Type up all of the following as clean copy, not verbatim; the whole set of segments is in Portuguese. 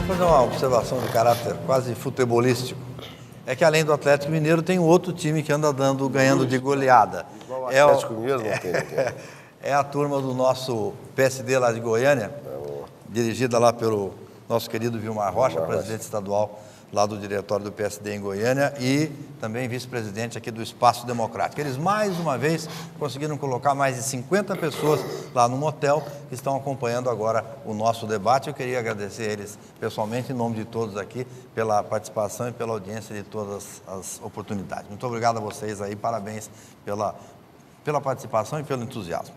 Vou fazer uma observação de caráter quase futebolístico. É que além do Atlético Mineiro tem outro time que anda ganhando de goleada. Igual o Atlético Mineiro não tem. É a turma do nosso PSD lá de Goiânia, dirigida lá pelo nosso querido Vilmar Rocha, presidente estadual lá do diretório do PSD em Goiânia e também vice-presidente aqui do Espaço Democrático. Eles, mais uma vez, conseguiram colocar mais de 50 pessoas lá num hotel que estão acompanhando agora o nosso debate. Eu queria agradecer a eles pessoalmente, em nome de todos aqui, pela participação e pela audiência de todas as oportunidades. Muito obrigado a vocês aí, parabéns pela participação e pelo entusiasmo.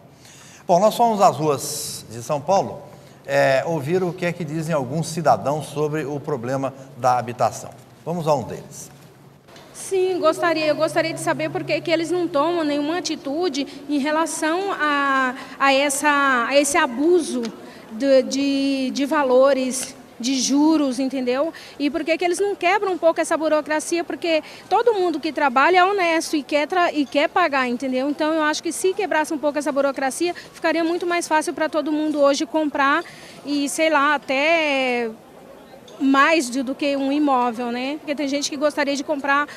Bom, nós fomos às ruas de São Paulo ouvir o que é que dizem alguns cidadãos sobre o problema da habitação. Vamos a um deles. Sim, eu gostaria de saber por que eles não tomam nenhuma atitude em relação a esse abuso de valores, de juros, entendeu? E por que eles não quebram um pouco essa burocracia, porque todo mundo que trabalha é honesto e quer pagar, entendeu? Então eu acho que se quebrasse um pouco essa burocracia, ficaria muito mais fácil para todo mundo hoje comprar e, sei lá, até mais do que um imóvel, né? Porque tem gente que gostaria de comprar,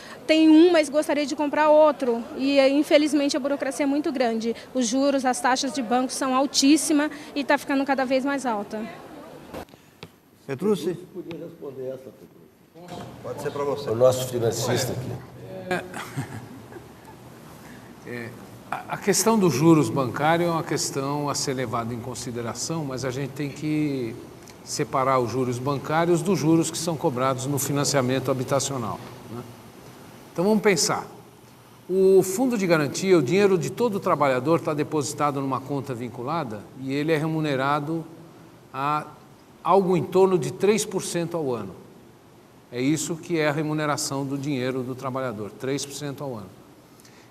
mas gostaria de comprar outro. E infelizmente a burocracia é muito grande. Os juros, as taxas de banco são altíssimas e está ficando cada vez mais alta. Petrucci? Podia responder essa, Petrucci. Pode ser para você. O nosso financista aqui. A questão dos juros bancários é uma questão a ser levada em consideração, mas a gente tem que separar os juros bancários dos juros que são cobrados no financiamento habitacional, né? Então vamos pensar. O fundo de garantia, o dinheiro de todo trabalhador está depositado numa conta vinculada e ele é remunerado a algo em torno de 3% ao ano. É isso que é a remuneração do dinheiro do trabalhador, 3% ao ano.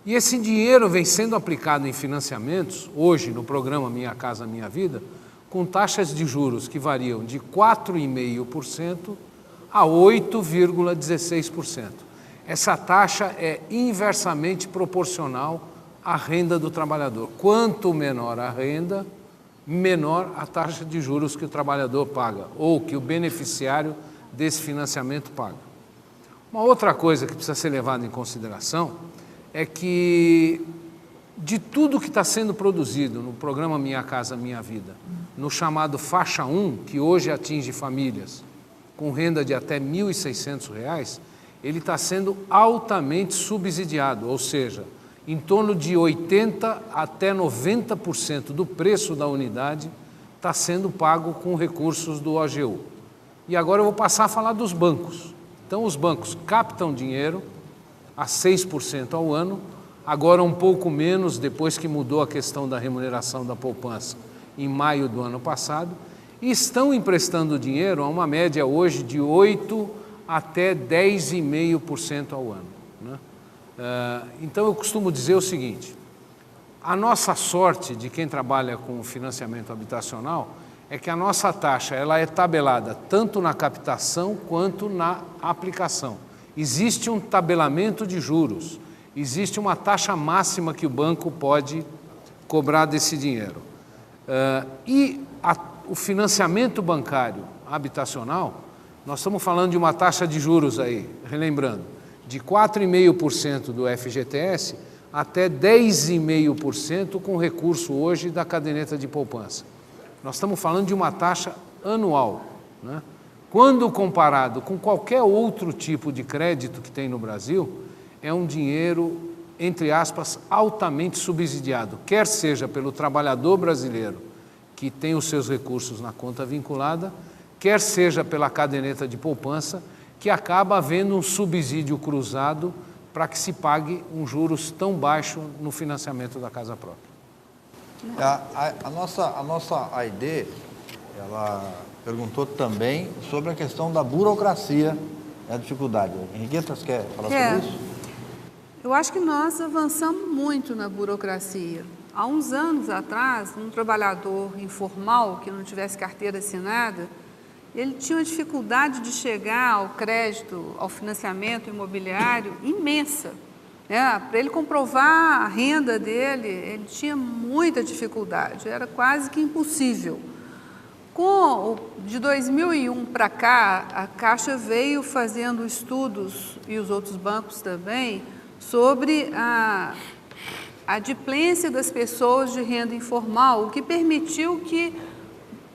E esse dinheiro vem sendo aplicado em financiamentos, hoje no programa Minha Casa Minha Vida, com taxas de juros que variam de 4,5% a 8,16%. Essa taxa é inversamente proporcional à renda do trabalhador. Quanto menor a renda, menor a taxa de juros que o trabalhador paga, ou que o beneficiário desse financiamento paga. Uma outra coisa que precisa ser levada em consideração é que de tudo que está sendo produzido no programa Minha Casa Minha Vida, no chamado Faixa 1, que hoje atinge famílias com renda de até R$ 1.600, ele está sendo altamente subsidiado, ou seja, em torno de 80% até 90% do preço da unidade está sendo pago com recursos do OGU. E agora eu vou passar a falar dos bancos. Então, os bancos captam dinheiro a 6% ao ano, agora um pouco menos, depois que mudou a questão da remuneração da poupança em maio do ano passado, e estão emprestando dinheiro a uma média hoje de 8% até 10,5% ao ano, né? Então, eu costumo dizer o seguinte: a nossa sorte de quem trabalha com financiamento habitacional é que a nossa taxa ela é tabelada tanto na captação quanto na aplicação. Existe um tabelamento de juros, existe uma taxa máxima que o banco pode cobrar desse dinheiro. O financiamento bancário habitacional, nós estamos falando de uma taxa de juros aí, relembrando, de 4,5% do FGTS até 10,5% com recurso hoje da caderneta de poupança. Nós estamos falando de uma taxa anual, né? Quando comparado com qualquer outro tipo de crédito que tem no Brasil, é um dinheiro, entre aspas, altamente subsidiado, quer seja pelo trabalhador brasileiro, que tem os seus recursos na conta vinculada, quer seja pela caderneta de poupança, que acaba havendo um subsídio cruzado para que se pague um juros tão baixo no financiamento da casa própria. A nossa AID, ela perguntou também sobre a questão da burocracia e a dificuldade. Henriquetas, quer falar sobre isso? Eu acho que nós avançamos muito na burocracia. Há uns anos atrás, um trabalhador informal que não tivesse carteira assinada, ele tinha uma dificuldade de chegar ao crédito, ao financiamento imobiliário imensa. Para ele comprovar a renda dele, ele tinha muita dificuldade, era quase que impossível. De 2001 para cá, a Caixa veio fazendo estudos, e os outros bancos também, sobre a adimplência das pessoas de renda informal, o que permitiu que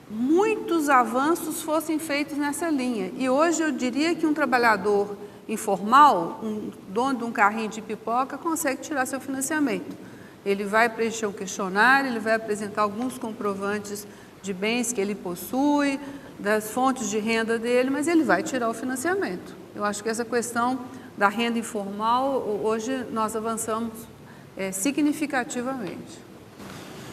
muitos avanços fossem feitos nessa linha. E hoje eu diria que um trabalhador informal, um dono de um carrinho de pipoca, consegue tirar seu financiamento. Ele vai preencher um questionário, ele vai apresentar alguns comprovantes de bens que ele possui, das fontes de renda dele, mas ele vai tirar o financiamento. Eu acho que essa questão da renda informal, hoje nós avançamos significativamente.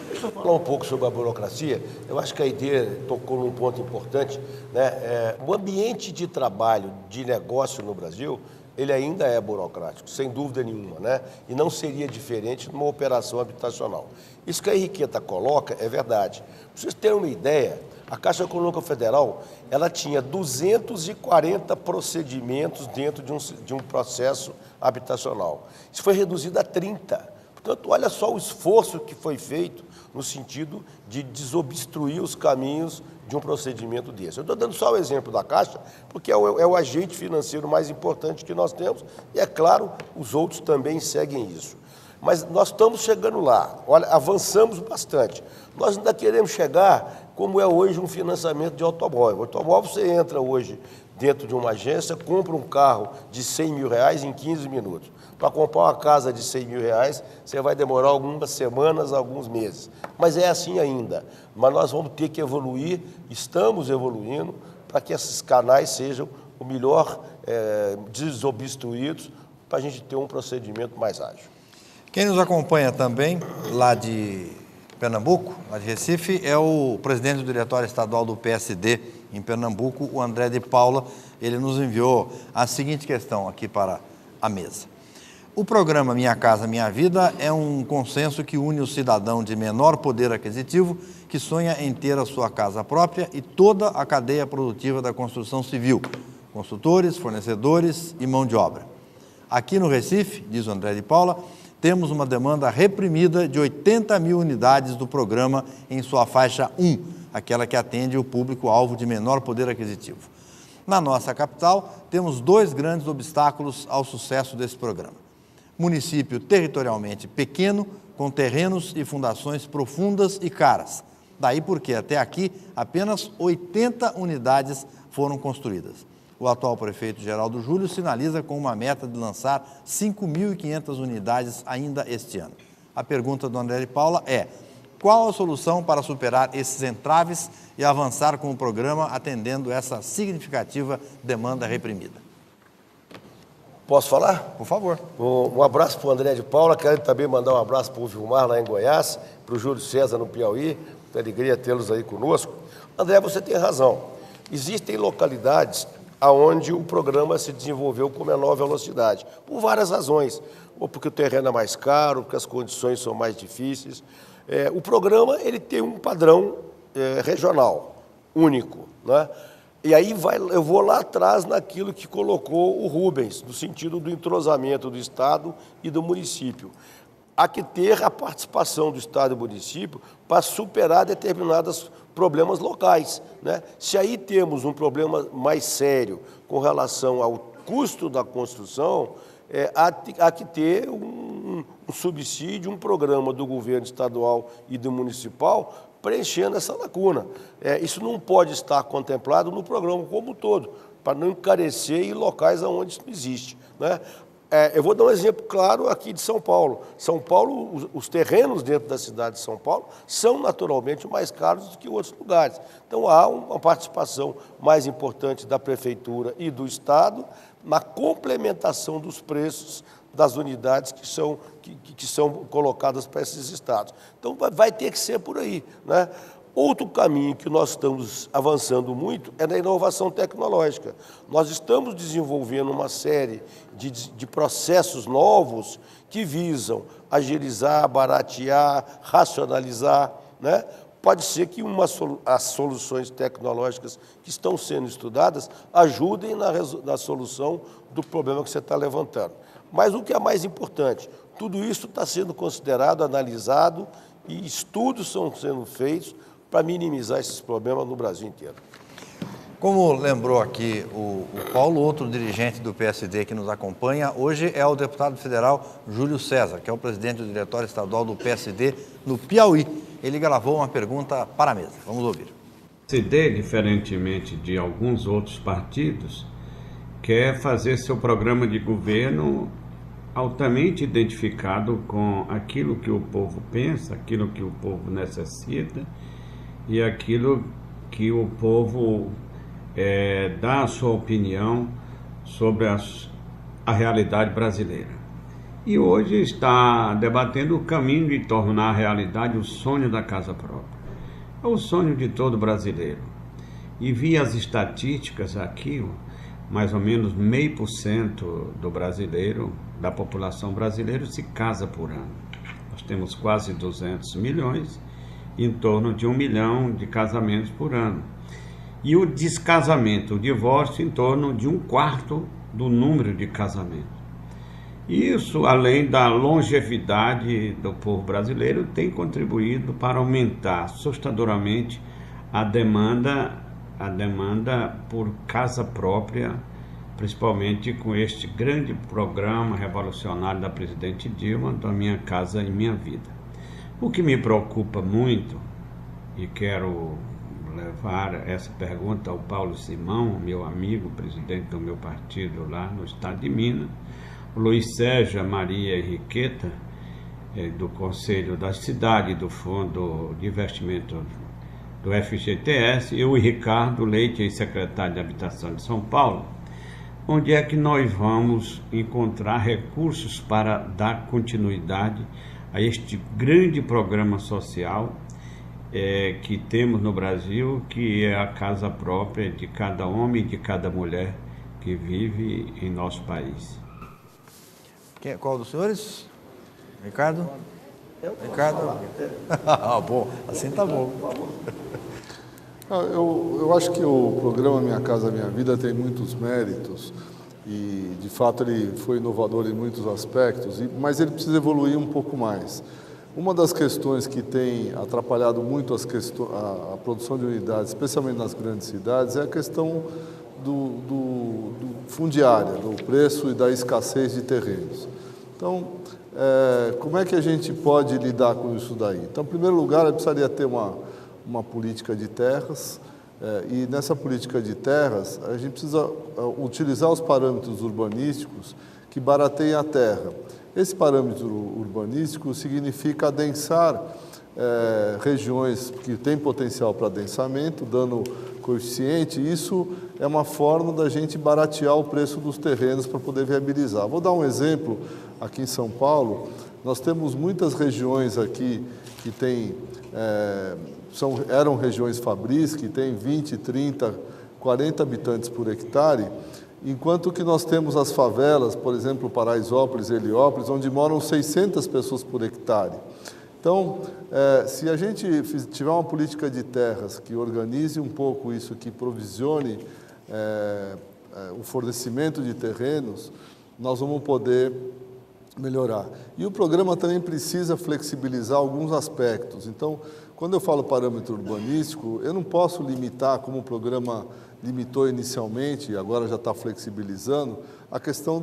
Deixa eu falar um pouco sobre a burocracia. Eu acho que a ideia tocou num ponto importante, né? O ambiente de trabalho, de negócio no Brasil, ele ainda é burocrático, sem dúvida nenhuma, né? E não seria diferente numa operação habitacional. Isso que a Henriqueta coloca é verdade. Para vocês terem uma ideia, a Caixa Econômica Federal, ela tinha 240 procedimentos dentro de um processo habitacional. Isso foi reduzido a 30. Portanto, olha só o esforço que foi feito no sentido de desobstruir os caminhos de um procedimento desse. Eu estou dando só o exemplo da Caixa, porque é o agente financeiro mais importante que nós temos, e, é claro, os outros também seguem isso. Mas nós estamos chegando lá, olha, avançamos bastante. Nós ainda queremos chegar como é hoje um financiamento de automóvel. O automóvel, você entra hoje dentro de uma agência, compra um carro de R$100 mil em 15 minutos. Para comprar uma casa de R$100 mil, você vai demorar algumas semanas, alguns meses. Mas é assim ainda. Mas nós vamos ter que evoluir, estamos evoluindo, para que esses canais sejam o melhor desobstruídos, para a gente ter um procedimento mais ágil. Quem nos acompanha também, lá de Pernambuco, lá de Recife, é o presidente do Diretório Estadual do PSD em Pernambuco, o André de Paula. Ele nos enviou a seguinte questão aqui para a mesa. O programa Minha Casa Minha Vida é um consenso que une o cidadão de menor poder aquisitivo que sonha em ter a sua casa própria e toda a cadeia produtiva da construção civil, construtores, fornecedores e mão de obra. Aqui no Recife, diz o André de Paula, temos uma demanda reprimida de 80 mil unidades do programa em sua faixa 1, aquela que atende o público-alvo de menor poder aquisitivo. Na nossa capital, temos dois grandes obstáculos ao sucesso desse programa. Município territorialmente pequeno, com terrenos e fundações profundas e caras. Daí porque, até aqui, apenas 80 unidades foram construídas. O atual prefeito Geraldo Júlio sinaliza com uma meta de lançar 5.500 unidades ainda este ano. A pergunta do André de Paula é: qual a solução para superar esses entraves e avançar com o programa atendendo essa significativa demanda reprimida? Posso falar? Por favor. Um abraço para o André de Paula, quero também mandar um abraço para o Vilmar lá em Goiás, para o Júlio César no Piauí, com alegria tê-los aí conosco. André, você tem razão. Existem localidades onde o programa se desenvolveu com menor velocidade, por várias razões, ou porque o terreno é mais caro, porque as condições são mais difíceis. O programa ele tem um padrão regional, único, né? E aí eu vou lá atrás naquilo que colocou o Rubens, no sentido do entrosamento do Estado e do município. Há que ter a participação do Estado e do município para superar determinados problemas locais, né? Se aí temos um problema mais sério com relação ao custo da construção, há que ter um subsídio, um programa do governo estadual e do municipal preenchendo essa lacuna. Isso não pode estar contemplado no programa como um todo, para não encarecer em locais onde isso não existe, né? Eu vou dar um exemplo claro aqui de São Paulo. São Paulo, os terrenos dentro da cidade de São Paulo são naturalmente mais caros do que outros lugares. Então há uma participação mais importante da Prefeitura e do Estado na complementação dos preços das unidades que são colocadas para esses estados. Então vai ter que ser por aí, né? Outro caminho que nós estamos avançando muito é na inovação tecnológica. Nós estamos desenvolvendo uma série de processos novos que visam agilizar, baratear, racionalizar, né? Pode ser que as soluções tecnológicas que estão sendo estudadas ajudem na solução do problema que você está levantando. Mas o que é mais importante, tudo isso está sendo considerado, analisado e estudos estão sendo feitos para minimizar esses problemas no Brasil inteiro. Como lembrou aqui o Paulo, outro dirigente do PSD que nos acompanha, hoje é o deputado federal Júlio César, que é o presidente do Diretório Estadual do PSD no Piauí. Ele gravou uma pergunta para a mesa. Vamos ouvir. O PSD, diferentemente de alguns outros partidos, quer fazer seu programa de governo altamente identificado com aquilo que o povo pensa, aquilo que o povo necessita e aquilo que o povo dá a sua opinião sobre a realidade brasileira. E hoje está debatendo o caminho de tornar a realidade o sonho da casa própria. É o sonho de todo brasileiro. E via as estatísticas aqui, mais ou menos 0,5% do brasileiro, da população brasileira, se casa por ano. Nós temos quase 200 milhões, em torno de 1 milhão de casamentos por ano. E o descasamento, o divórcio, em torno de 1/4 do número de casamentos. Isso, além da longevidade do povo brasileiro, tem contribuído para aumentar assustadoramente a demanda por casa própria, principalmente com este grande programa revolucionário da presidente Dilma, da Minha Casa e Minha Vida. O que me preocupa muito, e quero levar essa pergunta ao Paulo Simão, meu amigo, presidente do meu partido lá no estado de Minas, o Luiz Sérgio Maria Henriqueta, do Conselho da Cidade, do Fundo de Investimento do FGTS, e o Ricardo Leite, secretário de Habitação de São Paulo. Onde é que nós vamos encontrar recursos para dar continuidade a este grande programa social que temos no Brasil, que é a casa própria de cada homem e de cada mulher que vive em nosso país? Qual dos senhores? Ricardo? Ricardo? Bom, assim tá bom. Eu acho que o programa Minha Casa Minha Vida tem muitos méritos e, de fato, ele foi inovador em muitos aspectos, mas ele precisa evoluir um pouco mais. Uma das questões que tem atrapalhado muito a produção de unidades, especialmente nas grandes cidades, é a questão do fundiária, do preço e da escassez de terrenos. Então, como é que a gente pode lidar com isso daí? Então, em primeiro lugar, eu precisaria ter uma política de terras, e nessa política de terras, a gente precisa utilizar os parâmetros urbanísticos que barateiem a terra. Esse parâmetro urbanístico significa adensar regiões que têm potencial para adensamento, dando coeficiente. Isso é uma forma da gente baratear o preço dos terrenos para poder viabilizar. Vou dar um exemplo aqui em São Paulo. Nós temos muitas regiões aqui que têm, eram regiões fabris, que têm 20, 30, 40 habitantes por hectare, enquanto que nós temos as favelas, por exemplo, Paraisópolis e Heliópolis, onde moram 600 pessoas por hectare. Então, se a gente tiver uma política de terras que organize um pouco isso, que provisione o fornecimento de terrenos, nós vamos poder melhorar. E o programa também precisa flexibilizar alguns aspectos. Então, quando eu falo parâmetro urbanístico, eu não posso limitar, como o programa limitou inicialmente, e agora já está flexibilizando, a questão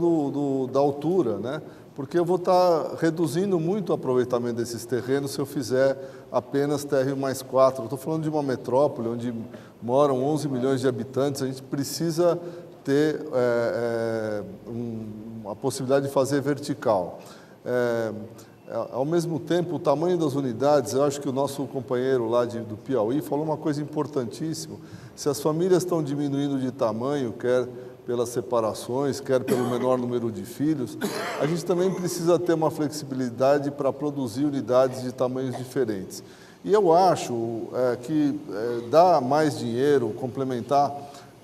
da altura, né? Porque eu vou estar reduzindo muito o aproveitamento desses terrenos se eu fizer apenas TR+4. Eu estou falando de uma metrópole onde moram 11 milhões de habitantes, a gente precisa ter a possibilidade de fazer vertical. Ao mesmo tempo, o tamanho das unidades, eu acho que o nosso companheiro lá do Piauí falou uma coisa importantíssima. Se as famílias estão diminuindo de tamanho, quer pelas separações, quer pelo menor número de filhos, a gente também precisa ter uma flexibilidade para produzir unidades de tamanhos diferentes. E eu acho que dar mais dinheiro, complementar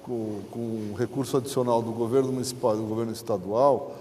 com recurso adicional do governo municipal e do governo estadual,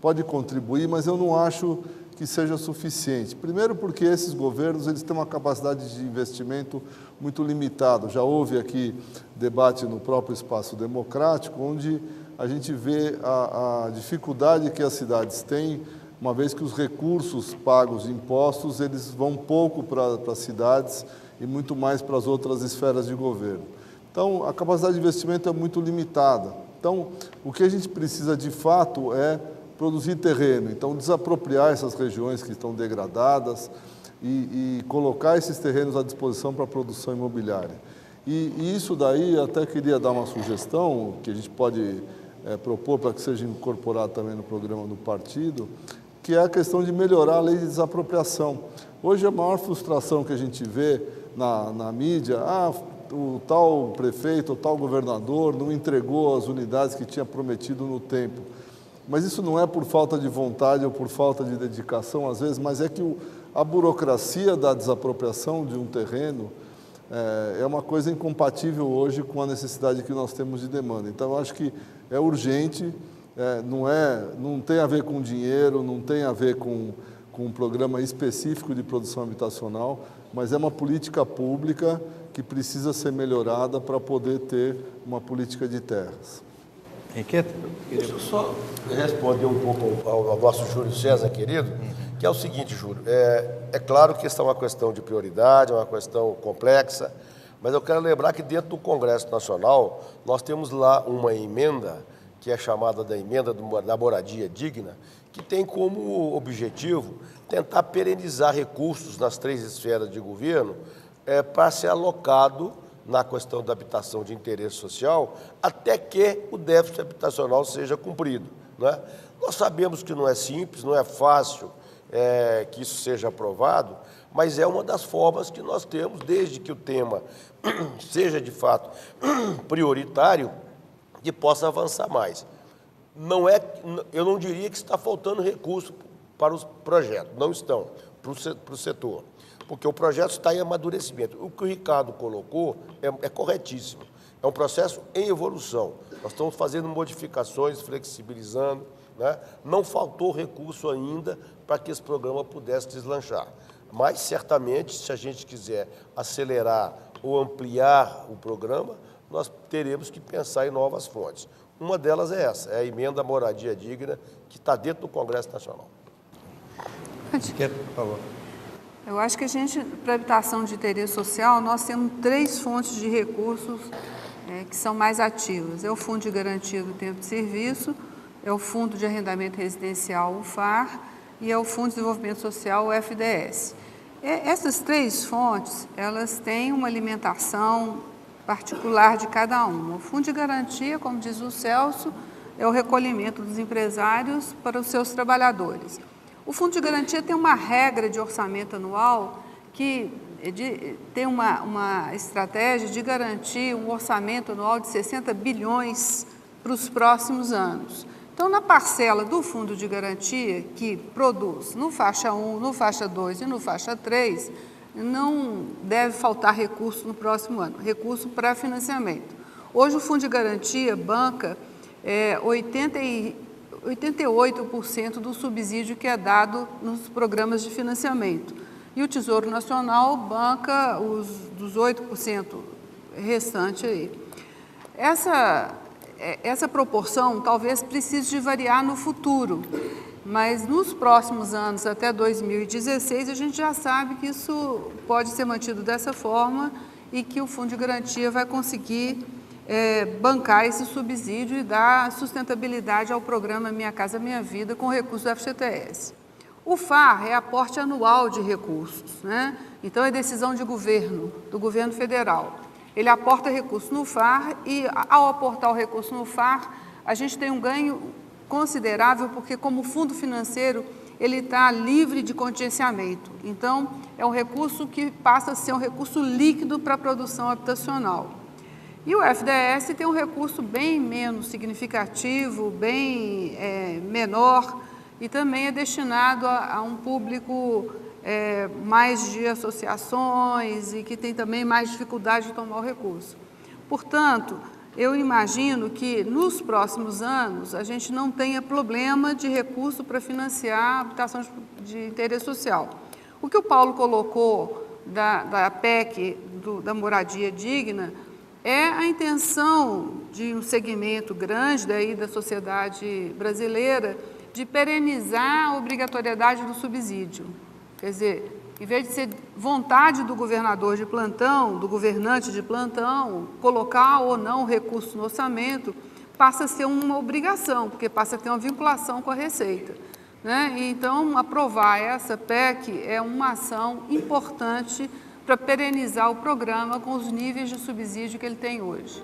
pode contribuir, mas eu não acho que seja suficiente. Primeiro porque esses governos eles têm uma capacidade de investimento muito limitada. Já houve aqui debate no próprio espaço democrático, onde a gente vê a dificuldade que as cidades têm uma vez que os recursos pagos de impostos, eles vão pouco para as cidades e muito mais para as outras esferas de governo. Então, a capacidade de investimento é muito limitada. Então, o que a gente precisa de fato é produzir terreno, então desapropriar essas regiões que estão degradadas e colocar esses terrenos à disposição para a produção imobiliária. E isso daí, até queria dar uma sugestão, que a gente pode propor para que seja incorporado também no programa do partido, que é a questão de melhorar a lei de desapropriação. Hoje a maior frustração que a gente vê na mídia, o tal prefeito, o tal governador não entregou as unidades que tinha prometido no tempo. Mas isso não é por falta de vontade ou por falta de dedicação, às vezes, mas é que a burocracia da desapropriação de um terreno é uma coisa incompatível hoje com a necessidade que nós temos de demanda. Então, eu acho que é urgente, não tem a ver com dinheiro, não tem a ver com um programa específico de produção habitacional, mas é uma política pública que precisa ser melhorada para poder ter uma política de terras. Henriqueta? Deixa eu só responder um pouco ao nosso Júlio César, querido, que é o seguinte, Júlio, é claro que essa é uma questão de prioridade, é uma questão complexa, mas eu quero lembrar que dentro do Congresso Nacional nós temos lá uma emenda, que é chamada da emenda da moradia digna, que tem como objetivo tentar perenizar recursos nas 3 esferas de governo para ser alocado na questão da habitação de interesse social, até que o déficit habitacional seja cumprido, né? Nós sabemos que não é simples, não é fácil que isso seja aprovado, mas é uma das formas que nós temos, desde que o tema seja de fato prioritário, que possa avançar mais. Eu não diria que está faltando recurso para os projetos, não estão, para o setor, porque o projeto está em amadurecimento. O que o Ricardo colocou é corretíssimo, é um processo em evolução. Nós estamos fazendo modificações, flexibilizando, né? Não faltou recurso ainda para que esse programa pudesse deslanchar. Mas, certamente, se a gente quiser acelerar ou ampliar o programa, nós teremos que pensar em novas fontes. Uma delas é essa, é a emenda à moradia digna, que está dentro do Congresso Nacional. Henriqueta, por favor. Eu acho que a gente, para habitação de interesse social, nós temos 3 fontes de recursos que são mais ativas. É o Fundo de Garantia do Tempo de Serviço, é o Fundo de Arrendamento Residencial, o FAR, e é o Fundo de Desenvolvimento Social, o FDS. Essas 3 fontes, elas têm uma alimentação particular de cada uma. O Fundo de Garantia, como diz o Celso, é o recolhimento dos empresários para os seus trabalhadores. O Fundo de Garantia tem uma regra de orçamento anual que tem uma estratégia de garantir um orçamento anual de 60 bilhões para os próximos anos. Então, na parcela do Fundo de Garantia, que produz no faixa 1, no faixa 2 e no faixa 3, não deve faltar recurso no próximo ano, recurso para financiamento. Hoje, o Fundo de Garantia banca 88% do subsídio que é dado nos programas de financiamento. E o Tesouro Nacional banca os 18% restante aí. Essa proporção talvez precise de variar no futuro, mas nos próximos anos, até 2016, a gente já sabe que isso pode ser mantido dessa forma e que o Fundo de Garantia vai conseguir bancar esse subsídio e dar sustentabilidade ao programa Minha Casa Minha Vida com recursos do FGTS. O FAR é aporte anual de recursos, né? Então é decisão de governo, do governo federal. Ele aporta recursos no FAR e, ao aportar o recurso no FAR, a gente tem um ganho considerável, porque como fundo financeiro, ele está livre de contingenciamento. Então, é um recurso que passa a ser um recurso líquido para a produção habitacional. E o FDS tem um recurso bem menos significativo, bem menor, e também é destinado a um público mais de associações e que tem também mais dificuldade de tomar o recurso. Portanto, eu imagino que nos próximos anos a gente não tenha problema de recurso para financiar a habitação de interesse social. O que o Paulo colocou da PEC, da moradia digna, é a intenção de um segmento grande daí da sociedade brasileira de perenizar a obrigatoriedade do subsídio. Quer dizer, em vez de ser vontade do governador de plantão, do governante de plantão, colocar ou não recurso no orçamento, passa a ser uma obrigação, porque passa a ter uma vinculação com a Receita, né? Então, aprovar essa PEC é uma ação importante para perenizar o programa com os níveis de subsídio que ele tem hoje.